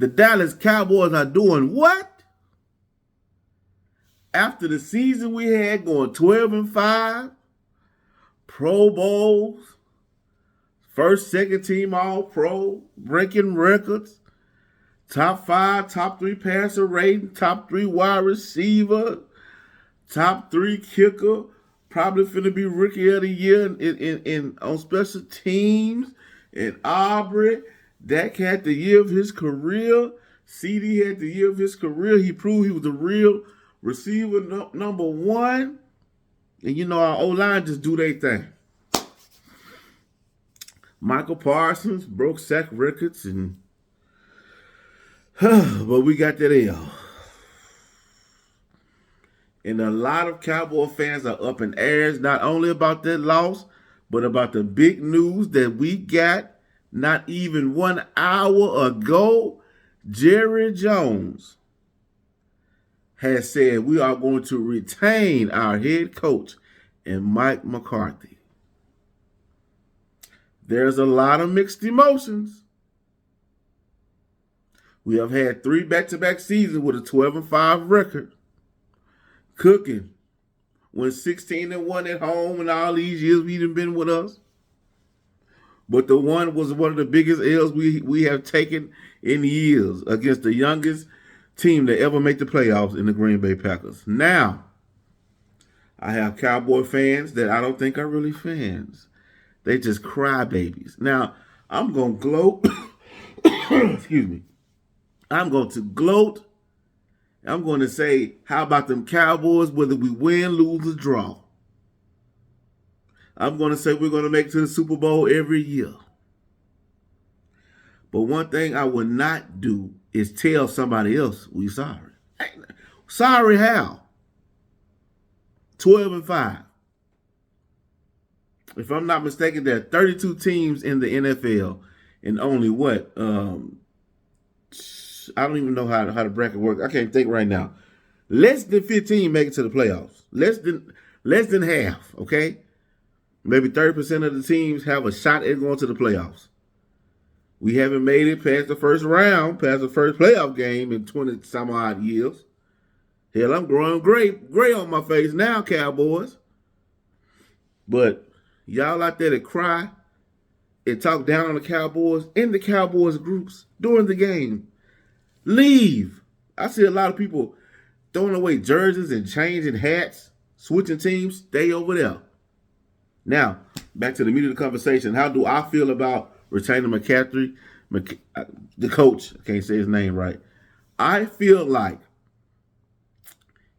The Dallas Cowboys are doing what? After the season we had going 12-5, Pro Bowls, first, second team All-Pro, breaking records, top 5, top 3 passer rating, top 3 wide receiver, top 3 kicker, probably finna be rookie of the year in on special teams. And Aubrey, Dak had the year of his career. CD had the year of his career. He proved he was the real receiver number one. And you know our O-line just do their thing. Michael Parsons broke sack records, and but we got that L. And a lot of Cowboy fans are up in airs, not only about that loss, but about the big news that we got not even 1 hour ago. Jerry Jones has said we are going to retain our head coach and Mike McCarthy. There's a lot of mixed emotions. We have had 3 back-to-back seasons with a 12-5 record. Cooking. Went 16-1 at home in all these years we done been with us. But the one was one of the biggest L's we have taken in years against the youngest team to ever make the playoffs in the Green Bay Packers. Now, I have Cowboy fans that I don't think are really fans. They just crybabies. Now, I'm going to gloat. Excuse me. I'm going to gloat. I'm going to say, how about them Cowboys, whether we win, lose, or draw? I'm going to say we're going to make it to the Super Bowl every year. But one thing I would not do is tell somebody else we sorry. Sorry how? 12-5. If I'm not mistaken, there are 32 teams in the NFL, and only what? I don't even know how the bracket works. I can't think right now. Less than 15 make it to the playoffs. Less than half, okay? Maybe 30% of the teams have a shot at going to the playoffs. We haven't made it past the first round, past the first playoff game in 20-some-odd years. Hell, I'm growing gray on my face now, Cowboys. But y'all out there that cry and talk down on the Cowboys in the Cowboys groups during the game, leave. I see a lot of people throwing away jerseys and changing hats, switching teams. Stay over there. Now, back to the meat of the conversation. How do I feel about retaining McCaffrey, the coach? I can't say his name right. I feel like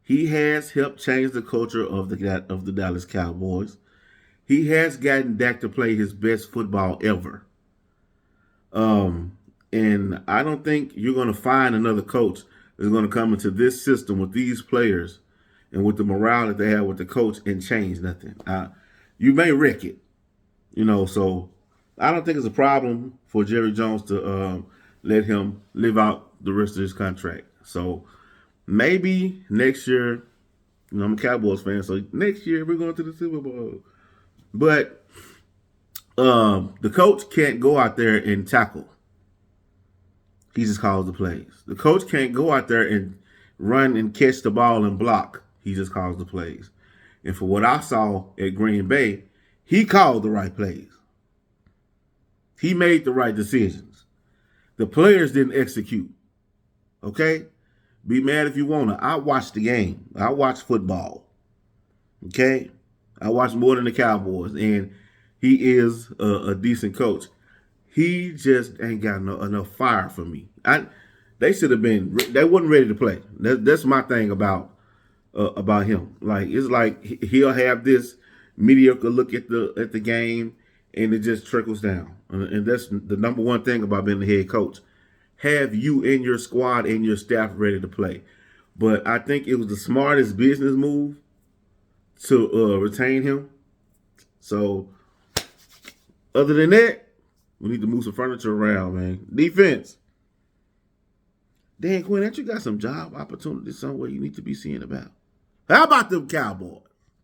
he has helped change the culture of the Dallas Cowboys. He has gotten Dak to play his best football ever. And I don't think you're going to find another coach that's going to come into this system with these players and with the morale that they have with the coach and change nothing. You may wreck it, so I don't think it's a problem for Jerry Jones to let him live out the rest of his contract. So maybe next year, I'm a Cowboys fan, so next year we're going to the Super Bowl. But the coach can't go out there and tackle. He just calls the plays. The coach can't go out there and run and catch the ball and block. He just calls the plays. And for what I saw at Green Bay, he called the right plays. He made the right decisions. The players didn't execute. Okay? Be mad if you want to. I watched the game. I watched football. Okay? I watched more than the Cowboys. And he is a decent coach. He just ain't got enough fire for me. They should have been. They wasn't ready to play. That's my thing about him. Like, it's like he'll have this mediocre look at the game, and it just trickles down. And that's the number one thing about being the head coach. Have you and your squad and your staff ready to play? But I think it was the smartest business move to retain him. So, other than that, we need to move some furniture around, man. Defense. Dan Quinn, ain't you got some job opportunities somewhere you need to be seeing about? How about them Cowboys?